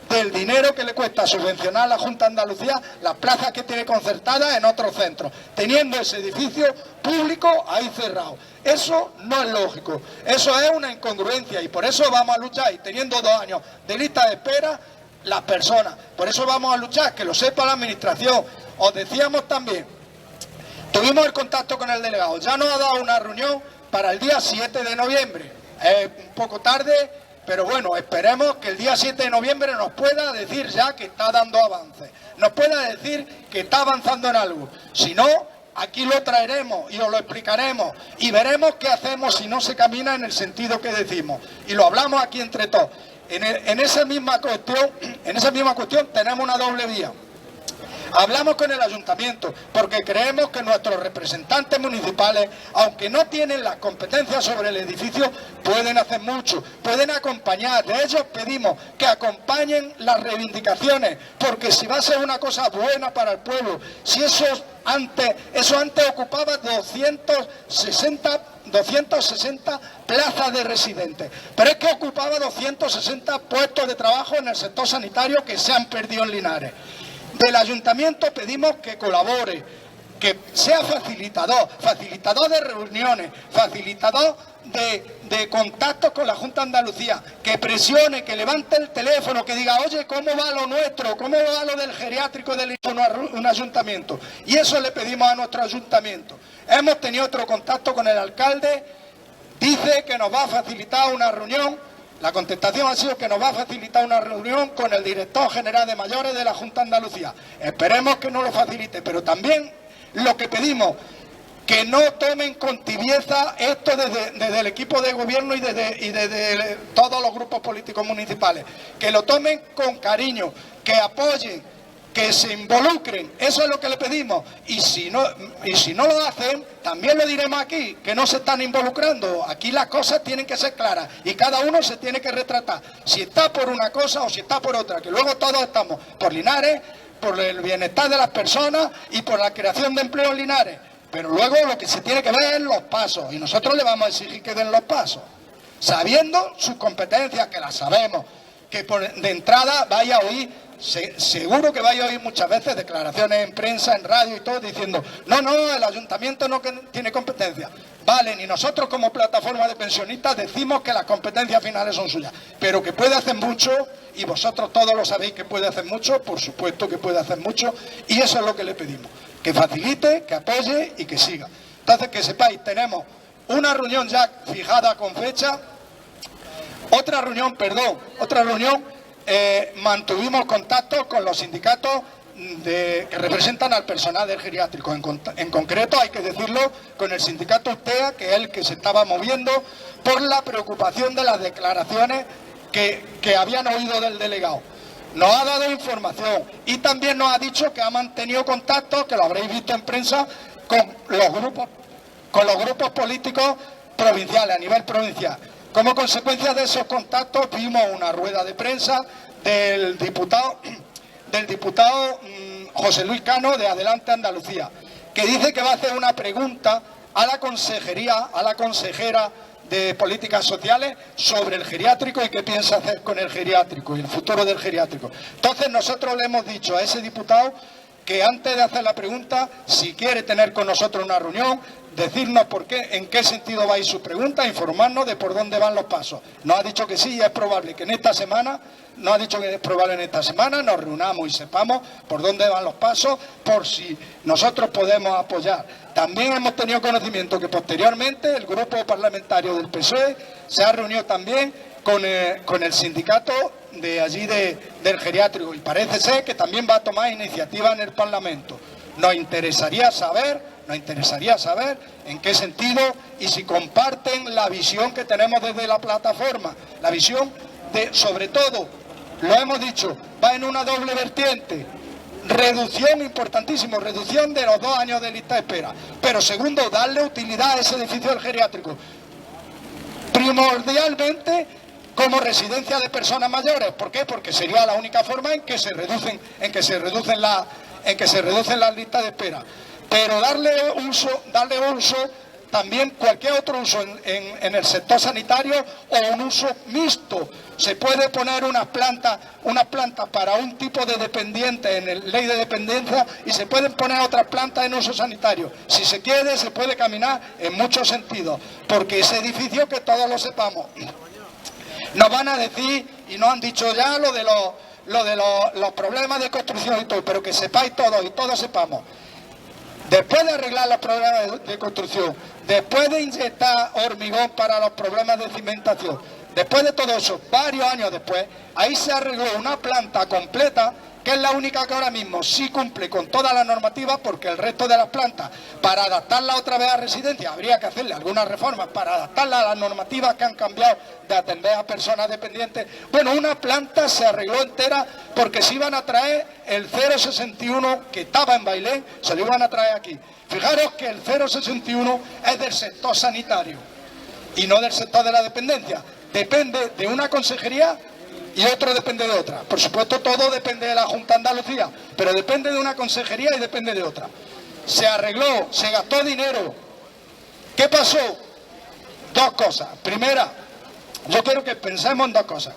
del dinero que le cuesta subvencionar a la Junta de Andalucía las plazas que tiene concertadas en otros centros, teniendo ese edificio público ahí cerrado. Eso no es lógico, eso es una incongruencia y por eso vamos a luchar, y teniendo 2 años de lista de espera, las personas, por eso vamos a luchar, que lo sepa la administración. Os decíamos también, tuvimos el contacto con el delegado, ya nos ha dado una reunión para el día 7 de noviembre, es un poco tarde, pero bueno, esperemos que el día 7 de noviembre nos pueda decir ya que está dando avances, nos pueda decir que está avanzando en algo. Si no, aquí lo traeremos y os lo explicaremos y veremos qué hacemos si no se camina en el sentido que decimos. Y lo hablamos aquí entre todos. En esa misma cuestión tenemos una doble vía. Hablamos con el ayuntamiento porque creemos que nuestros representantes municipales, aunque no tienen las competencias sobre el edificio, pueden hacer mucho, pueden acompañar. De ellos pedimos que acompañen las reivindicaciones, porque si va a ser una cosa buena para el pueblo, si eso antes ocupaba 260 260 plazas de residentes, pero es que ocupaba 260 puestos de trabajo en el sector sanitario que se han perdido en Linares. Del ayuntamiento pedimos que colabore, que sea facilitador de reuniones, facilitador de contactos con la Junta de Andalucía, que presione, que levante el teléfono, que diga, oye, ¿cómo va lo nuestro? ¿Cómo va lo del geriátrico del un ayuntamiento? Y eso le pedimos a nuestro ayuntamiento. Hemos tenido otro contacto con el alcalde, dice que nos va a facilitar una reunión. La contestación ha sido que nos va a facilitar una reunión con el director general de mayores de la Junta de Andalucía. Esperemos que nos lo facilite, pero también lo que pedimos, que no tomen con tibieza esto desde el equipo de gobierno y desde todos los grupos políticos municipales, que lo tomen con cariño, que apoyen, que se involucren, eso es lo que le pedimos, y si no lo hacen, también lo diremos aquí, que no se están involucrando. Aquí las cosas tienen que ser claras y cada uno se tiene que retratar, si está por una cosa o si está por otra, que luego todos estamos por Linares, por el bienestar de las personas y por la creación de empleo en Linares, pero luego lo que se tiene que ver es los pasos, y nosotros le vamos a exigir que den los pasos, sabiendo sus competencias, que las sabemos, que de entrada vaya a oír. Seguro que vais a oír muchas veces declaraciones en prensa, en radio y todo, diciendo no, el ayuntamiento no tiene competencia. Vale, ni nosotros como plataforma de pensionistas decimos que las competencias finales son suyas, pero que puede hacer mucho, y vosotros todos lo sabéis que puede hacer mucho, por supuesto que puede hacer mucho, y eso es lo que le pedimos, que facilite, que apoye y que siga. Entonces, que sepáis, tenemos una reunión ya fijada con fecha, otra reunión, mantuvimos contacto con los sindicatos que representan al personal del geriátrico, en concreto, hay que decirlo, con el sindicato UTEA, que es el que se estaba moviendo por la preocupación de las declaraciones que habían oído del delegado. Nos ha dado información y también nos ha dicho que ha mantenido contacto, que lo habréis visto en prensa, con los grupos políticos provinciales, a nivel provincial. Como consecuencia de esos contactos vimos una rueda de prensa del diputado José Luis Cano de Adelante Andalucía, que dice que va a hacer una pregunta a la consejera de Políticas Sociales sobre el geriátrico y qué piensa hacer con el geriátrico y el futuro del geriátrico. Entonces nosotros le hemos dicho a ese diputado que antes de hacer la pregunta, si quiere tener con nosotros una reunión, decirnos en qué sentido va a ir su pregunta, informarnos de por dónde van los pasos. Nos ha dicho que sí, y es probable que en esta semana, nos reunamos y sepamos por dónde van los pasos, por si nosotros podemos apoyar. También hemos tenido conocimiento que posteriormente el grupo parlamentario del PSOE se ha reunido también con el sindicato de allí del geriátrico, y parece ser que también va a tomar iniciativa en el Parlamento. Nos interesaría saber en qué sentido y si comparten la visión que tenemos desde la plataforma, la visión de, sobre todo, lo hemos dicho, va en una doble vertiente, reducción, importantísimo, reducción de los 2 años de lista de espera, pero segundo, darle utilidad a ese edificio del geriátrico, primordialmente como residencia de personas mayores. ¿Por qué? Porque sería la única forma en que se reducen las listas de espera. Pero darle uso también, cualquier otro uso en el sector sanitario, o un uso mixto. Se puede poner unas plantas para un tipo de dependiente en la ley de dependencia, y se pueden poner otras plantas en uso sanitario. Si se quiere, se puede caminar en muchos sentidos, porque ese edificio, que todos lo sepamos, nos van a decir, y nos han dicho ya lo de los problemas de construcción y todo, pero que sepáis todos y todos sepamos, después de arreglar los problemas de construcción, después de inyectar hormigón para los problemas de cimentación, después de todo eso, varios años después, ahí se arregló una planta completa, que es la única que ahora mismo sí cumple con todas las normativas, porque el resto de las plantas, para adaptarla otra vez a residencia, habría que hacerle algunas reformas para adaptarla a las normativas que han cambiado de atender a personas dependientes. Bueno, una planta se arregló entera porque se iban a traer el 061 que estaba en Bailén, se lo iban a traer aquí. Fijaros que el 061 es del sector sanitario y no del sector de la dependencia. Depende de una consejería y otro depende de otra. Por supuesto, todo depende de la Junta de Andalucía, pero depende de una consejería y depende de otra. Se arregló, se gastó dinero. ¿Qué pasó? dos cosas. Primera, yo quiero que pensemos en dos cosas.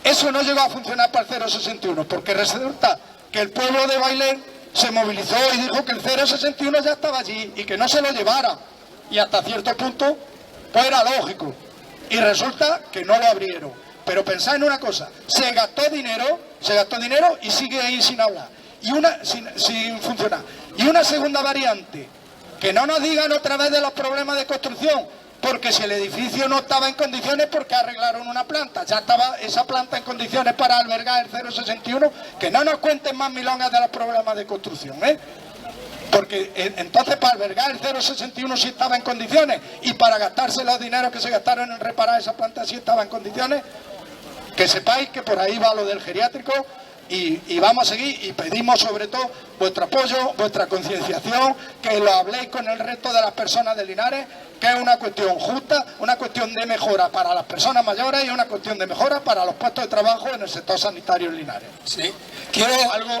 Eso no llegó a funcionar para el 061, porque resulta que el pueblo de Bailén se movilizó y dijo que el 061 ya estaba allí y que no se lo llevara. Y hasta cierto punto, pues era lógico. Y resulta que no lo abrieron. Pero pensad en una cosa, se gastó dinero y sigue ahí sin hablar. Y sin funcionar. Y una segunda variante, que no nos digan otra vez de los problemas de construcción, porque si el edificio no estaba en condiciones, ¿por qué arreglaron una planta? Ya estaba esa planta en condiciones para albergar el 061, que no nos cuenten más milongas de los problemas de construcción, ¿eh? Porque entonces para albergar el 061 sí estaba en condiciones, y para gastarse los dineros que se gastaron en reparar esa planta sí estaba en condiciones. Que sepáis que por ahí va lo del geriátrico y vamos a seguir, y pedimos sobre todo vuestro apoyo, vuestra concienciación, que lo habléis con el resto de las personas de Linares, que es una cuestión justa, una cuestión de mejora para las personas mayores y una cuestión de mejora para los puestos de trabajo en el sector sanitario en Linares. Sí.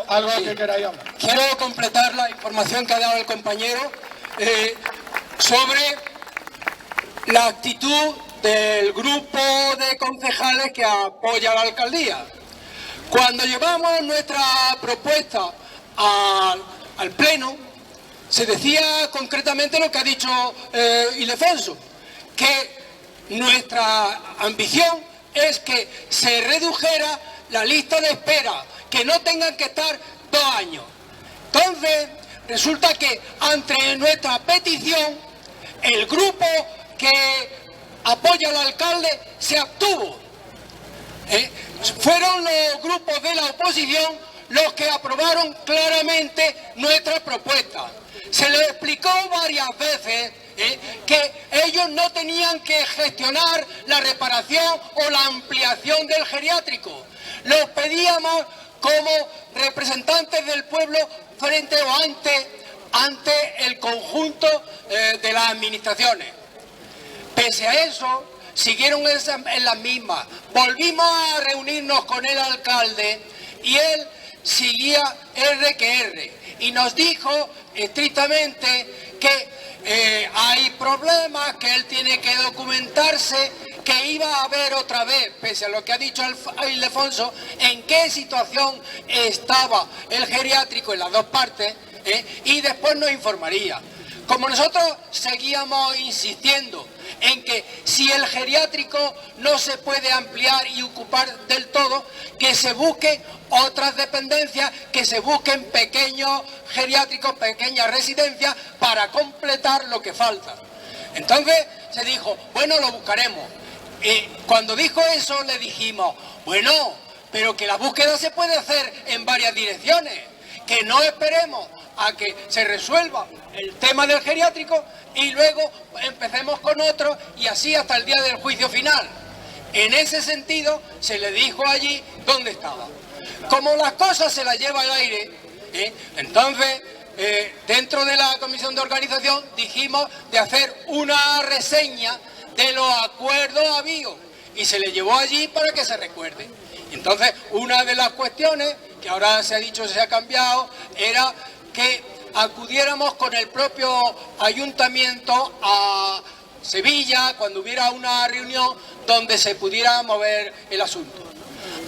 Algo que queráis hablar. Quiero completar la información que ha dado el compañero sobre la actitud del grupo de concejales que apoya a la alcaldía. Cuando llevamos nuestra propuesta al pleno, se decía concretamente lo que ha dicho Ildefonso, que nuestra ambición es que se redujera la lista de espera, que no tengan que estar 2 años. Entonces, resulta que ante nuestra petición, el grupo que apoya al alcalde se abstuvo. Fueron los grupos de la oposición los que aprobaron claramente nuestra propuesta. Se les explicó varias veces que ellos no tenían que gestionar la reparación o la ampliación del geriátrico. Los pedíamos como representantes del pueblo frente o ante el conjunto de las administraciones. Pese a eso, siguieron en las mismas. Volvimos a reunirnos con el alcalde y él seguía R que R. Y nos dijo estrictamente que hay problemas, que él tiene que documentarse, que iba a ver otra vez, pese a lo que ha dicho Ildefonso, en qué situación estaba el geriátrico en las dos partes, y después nos informaría. Como nosotros seguíamos insistiendo en que si el geriátrico no se puede ampliar y ocupar del todo, que se busquen otras dependencias, que se busquen pequeños geriátricos, pequeñas residencias para completar lo que falta. Entonces se dijo, bueno, lo buscaremos. Cuando dijo eso le dijimos, bueno, pero que la búsqueda se puede hacer en varias direcciones, que no esperemos a que se resuelva el tema del geriátrico y luego empecemos con otro y así hasta el día del juicio final. En ese sentido se le dijo allí dónde estaba. Como las cosas se las lleva al aire, entonces dentro de la comisión de organización dijimos de hacer una reseña de los acuerdos habidos y se le llevó allí para que se recuerde. Entonces una de las cuestiones que ahora se ha dicho, se ha cambiado, era que acudiéramos con el propio ayuntamiento a Sevilla cuando hubiera una reunión donde se pudiera mover el asunto.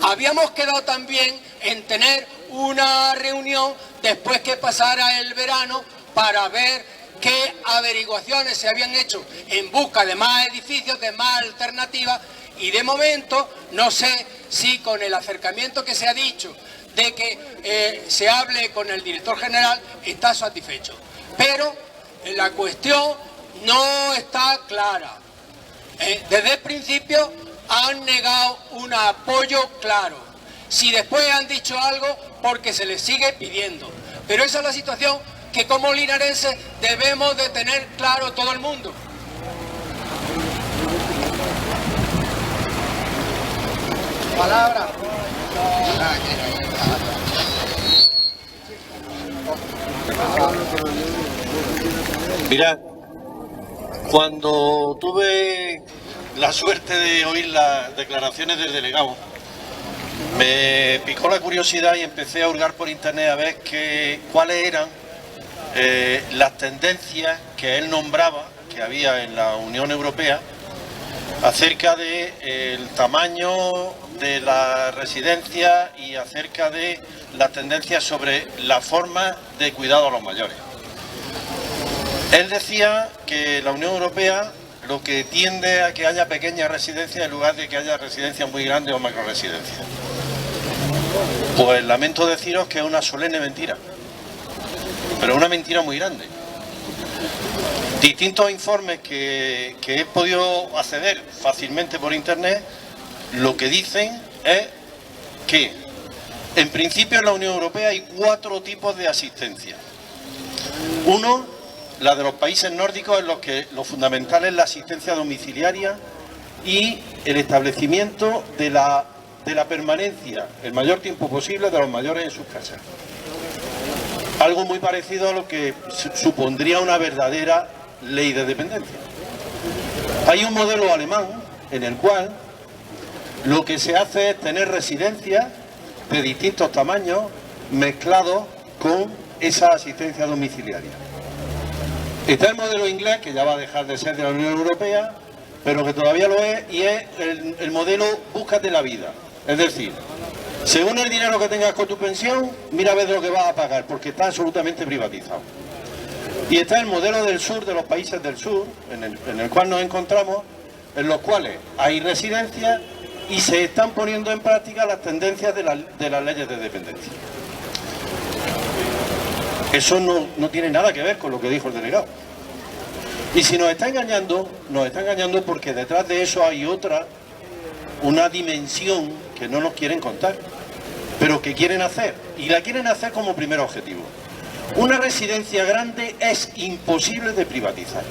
Habíamos quedado también en tener una reunión después que pasara el verano para ver qué averiguaciones se habían hecho en busca de más edificios, de más alternativas, y de momento no sé si con el acercamiento que se ha dicho de que se hable con el director general está satisfecho. Pero la cuestión no está clara. Desde el principio han negado un apoyo claro. Si después han dicho algo, porque se les sigue pidiendo. Pero esa es la situación que como linarenses debemos de tener claro todo el mundo. Palabra. Mirad, cuando tuve la suerte de oír las declaraciones del delegado, me picó la curiosidad y empecé a hurgar por internet a ver cuáles eran las tendencias que él nombraba que había en la Unión Europea acerca del tamaño de la residencia y acerca de las tendencias sobre la forma de cuidado a los mayores. Él decía que la Unión Europea lo que tiende a que haya pequeñas residencias en lugar de que haya residencias muy grandes o macroresidencias. Pues lamento deciros que es una solemne mentira, pero una mentira muy grande. Distintos informes que he podido acceder fácilmente por internet, lo que dicen es que en principio en la Unión Europea hay 4 tipos de asistencia. Uno, la de los países nórdicos, en los que lo fundamental es la asistencia domiciliaria y el establecimiento de la permanencia el mayor tiempo posible de los mayores en sus casas. Algo muy parecido a lo que supondría una verdadera ley de dependencia. Hay un modelo alemán en el cual lo que se hace es tener residencias de distintos tamaños mezclados con esa asistencia domiciliaria. Está el modelo inglés, que ya va a dejar de ser de la Unión Europea, pero que todavía lo es, y es el modelo búscate la vida. Es decir, según el dinero que tengas con tu pensión, mira a ver lo que vas a pagar, porque está absolutamente privatizado. Y está el modelo del sur, de los países del sur, en el cual nos encontramos, en los cuales hay residencias y se están poniendo en práctica las tendencias de las leyes de dependencia. Eso no tiene nada que ver con lo que dijo el delegado. Y si nos está engañando porque detrás de eso hay una dimensión que no nos quieren contar, pero que quieren hacer, y la quieren hacer como primer objetivo. Una residencia grande es imposible de privatizar,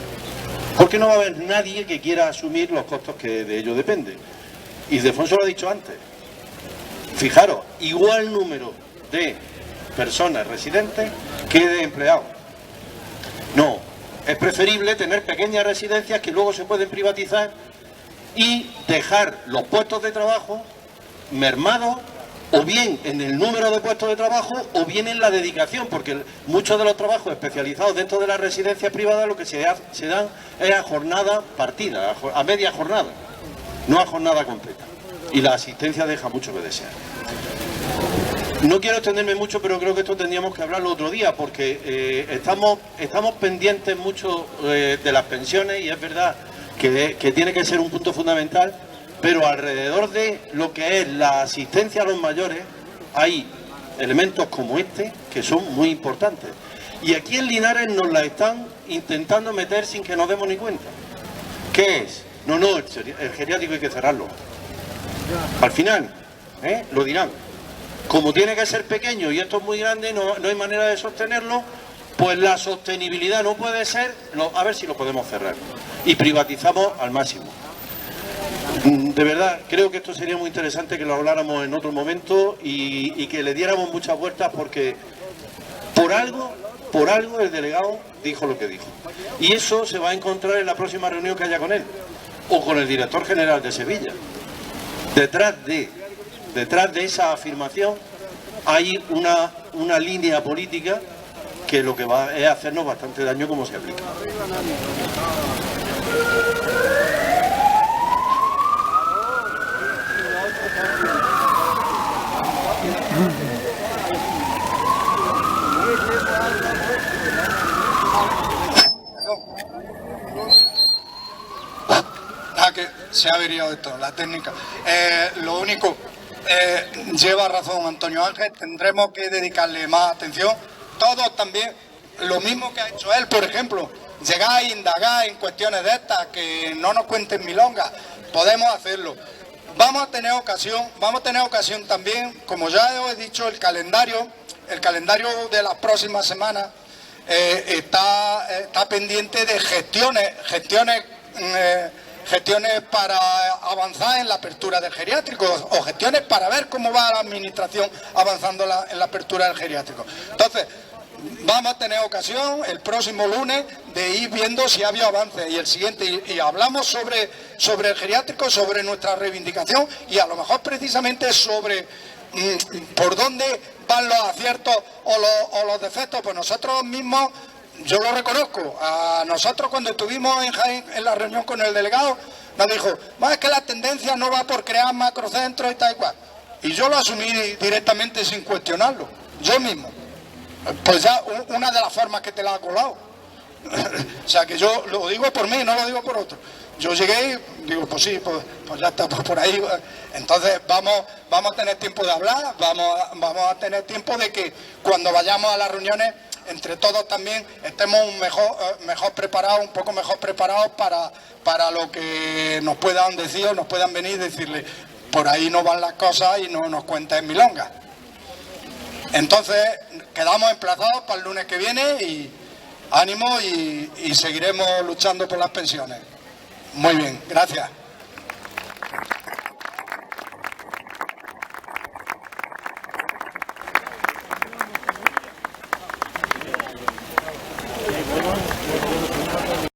porque no va a haber nadie que quiera asumir los costos que de ello dependen. Y Ildefonso lo ha dicho antes. Fijaros, igual número de personas residentes que de empleados. No, es preferible tener pequeñas residencias que luego se pueden privatizar y dejar los puestos de trabajo mermados, o bien en el número de puestos de trabajo o bien en la dedicación, porque muchos de los trabajos especializados dentro de las residencias privadas lo que se dan es a jornada partida, a media jornada, no a jornada completa, y la asistencia deja mucho que desear. No quiero extenderme mucho, pero creo que esto tendríamos que hablarlo otro día, porque estamos pendientes mucho de las pensiones, y es verdad que tiene que ser un punto fundamental, pero alrededor de lo que es la asistencia a los mayores hay elementos como este que son muy importantes. Y aquí en Linares nos la están intentando meter sin que nos demos ni cuenta. ¿Qué es? No, el geriátrico hay que cerrarlo. Al final, lo dirán. Como tiene que ser pequeño y esto es muy grande, no hay manera de sostenerlo, pues la sostenibilidad no puede ser, a ver si lo podemos cerrar. Y privatizamos al máximo. De verdad, creo que esto sería muy interesante que lo habláramos en otro momento y que le diéramos muchas vueltas, porque por algo el delegado dijo lo que dijo. Y eso se va a encontrar en la próxima reunión que haya con él, o con el director general de Sevilla. Detrás de esa afirmación hay una línea política que lo que va es hacernos bastante daño como se aplica. Que se ha averiado esto, la técnica. Lo único, lleva razón Antonio Ángel, tendremos que dedicarle más atención. Todos también, lo mismo que ha hecho él, por ejemplo, llegar e indagar en cuestiones de estas, que no nos cuenten milongas, podemos hacerlo. Vamos a tener ocasión también, como ya os he dicho, el calendario de las próximas semanas está pendiente de gestiones para avanzar en la apertura del geriátrico, o gestiones para ver cómo va la administración avanzando en la apertura del geriátrico. Entonces, vamos a tener ocasión el próximo lunes de ir viendo si ha habido avances, y el siguiente, y hablamos sobre el geriátrico, sobre nuestra reivindicación, y a lo mejor precisamente sobre por dónde van los aciertos o los defectos. Pues nosotros mismos, yo lo reconozco, a nosotros cuando estuvimos en Jaén en la reunión con el delegado, nos dijo, es que la tendencia no va por crear macrocentros y tal y cual. Y yo lo asumí directamente sin cuestionarlo, yo mismo. Pues ya una de las formas que te la ha colado. O sea, que yo lo digo por mí, no lo digo por otro. Yo llegué y digo, pues sí, pues ya está, pues por ahí. Entonces vamos a tener tiempo de hablar, vamos a tener tiempo de que cuando vayamos a las reuniones, entre todos también estemos mejor preparados, un poco mejor preparados para lo que nos puedan decir o nos puedan venir y decirle, por ahí no van las cosas y no nos cuentes milongas. Entonces quedamos emplazados para el lunes que viene y ánimo y seguiremos luchando por las pensiones. Muy bien, gracias.